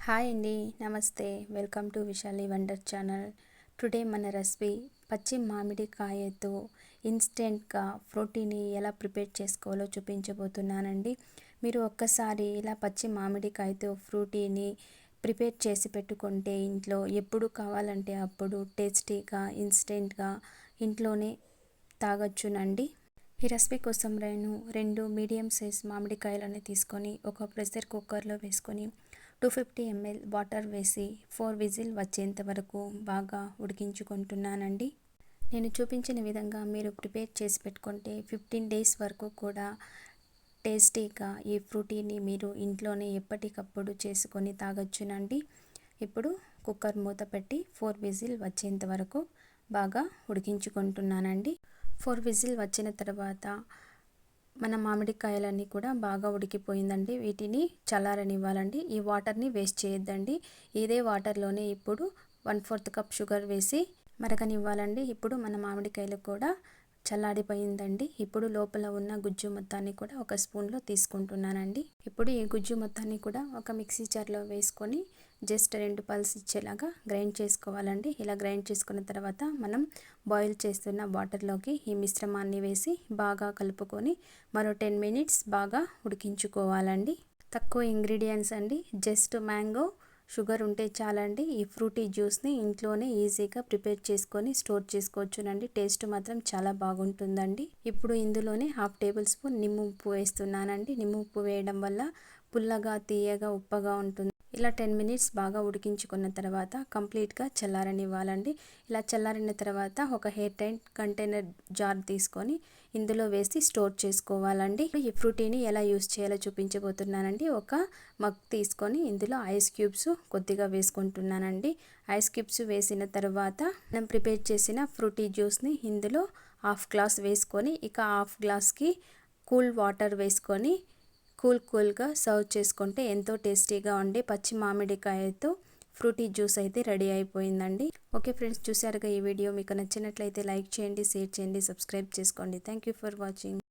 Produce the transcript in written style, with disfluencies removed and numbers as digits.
Hi అండి, నమస్తే. Welcome to Vishali wonder channel. Today మన రెసిపీ పచ్చి మామిడికాయతో ఇన్స్టెంట్గా ఫ్రూటీని ఎలా ప్రిపేర్ చేసుకోవాలో చూపించబోతున్నానండి. మీరు ఒక్కసారి ఇలా పచ్చి మామిడికాయతో ఫ్రూటీని ప్రిపేర్ చేసి పెట్టుకుంటే ఇంట్లో ఎప్పుడు కావాలంటే అప్పుడు టేస్టీగా ఇన్స్టెంట్గా ఇంట్లోనే తాగొచ్చునండి. ఈ రెసిపీ కోసం నేను 2 మీడియం సైజ్ మామిడికాయలని తీసుకొని ఒక ప్రెషర్ కుక్కర్లో వేసుకొని 250 ml వాటర్ వేసి 4 విజిల్ వచ్చేంత వరకు బాగా ఉడికించుకుంటున్నానండి. నేను చూపించిన విధంగా మీరు ప్రిపేర్ చేసి పెట్టుకుంటే 15 డేస్ వరకు కూడా టేస్టీగా ఈ ఫ్రూటీని మీరు ఇంట్లోనే ఎప్పటికప్పుడు చేసుకొని తాగొచ్చునండి. ఇప్పుడు కుక్కర్ మూత పెట్టి 4 విజిల్ వచ్చేంత వరకు బాగా ఉడికించుకుంటున్నానండి. 4 విజిల్ వచ్చిన తర్వాత మన మామిడికాయలన్నీ కూడా బాగా ఉడికిపోయిందండి. వీటిని చల్లారనివ్వాలండి. ఈ వాటర్ని వేస్ట్ చేయొద్దండి. ఇదే వాటర్లోనే ఇప్పుడు 1/4 కప్ షుగర్ వేసి మరగనివ్వాలండి. ఇప్పుడు మన మామిడికాయలు కూడా చల్లారిపోయిందండి. ఇప్పుడు లోపల ఉన్న గుజ్జు మొత్తాన్ని కూడా ఒక స్పూన్లో తీసుకుంటున్నానండి. ఇప్పుడు ఈ గుజ్జు మొత్తాన్ని కూడా ఒక మిక్సీ జార్లో వేసుకొని జస్ట్ 2 పల్స్ ఇచ్చేలాగా గ్రైండ్ చేసుకోవాలండి. ఇలా గ్రైండ్ చేసుకున్న తర్వాత మనం బాయిల్ చేస్తున్న వాటర్లోకి ఈ మిశ్రమాన్ని వేసి బాగా కలుపుకొని మరో 10 మినిట్స్ బాగా ఉడికించుకోవాలండి. తక్కువ ఇంగ్రీడియంట్స్ అండి. జస్ట్ మ్యాంగో, షుగర్ ఉంటే చాలండి. ఈ ఫ్రూటీ జ్యూస్ని ఇంట్లోనే ఈజీగా ప్రిపేర్ చేసుకొని స్టోర్ చేసుకోవచ్చునండి. టేస్ట్ మాత్రం చాలా బాగుంటుందండి. ఇప్పుడు ఇందులోనే 1/2 టేబుల్ స్పూన్ నిమ్మ ఉప్పు వేస్తున్నానండి. నిమ్మ ఉప్పు వేయడం వల్ల పుల్లగా, తీయగా, ఉప్పగా ఉంటుంది. ఇలా 10 మినిట్స్ బాగా ఉడికించుకున్న తర్వాత కంప్లీట్గా చల్లారనివ్వాలండి. ఇలా చల్లారిన తర్వాత ఒక ఎయిర్ టైట్ కంటైనర్ జార్ తీసుకొని ఇందులో వేసి స్టోర్ చేసుకోవాలండి. ఈ ఫ్రూటీని ఎలా యూస్ చేయాలో చూపించబోతున్నానండి. ఒక మగ్ తీసుకొని ఇందులో ఐస్ క్యూబ్స్ కొద్దిగా వేసుకుంటున్నానండి. ఐస్ క్యూబ్స్ వేసిన తర్వాత మనం ప్రిపేర్ చేసిన ఫ్రూటీ జ్యూస్ని ఇందులో 1/2 గ్లాస్ వేసుకొని ఇక 1/2 గ్లాస్కి కూల్ వాటర్ వేసుకొని కూల్గా సర్వ్ చేసుకుంటే ఎంతో టేస్టీగా ఉండే పచ్చి మామిడికాయతో ఫ్రూటీ జ్యూస్ అయితే రెడీ అయిపోయిందండి. ఓకే ఫ్రెండ్స్, చూసారుగా ఈ వీడియో. మీకు నచ్చినట్లయితే లైక్ చేయండి, షేర్ చేయండి, సబ్స్క్రైబ్ చేసుకోండి. Thank you for watching.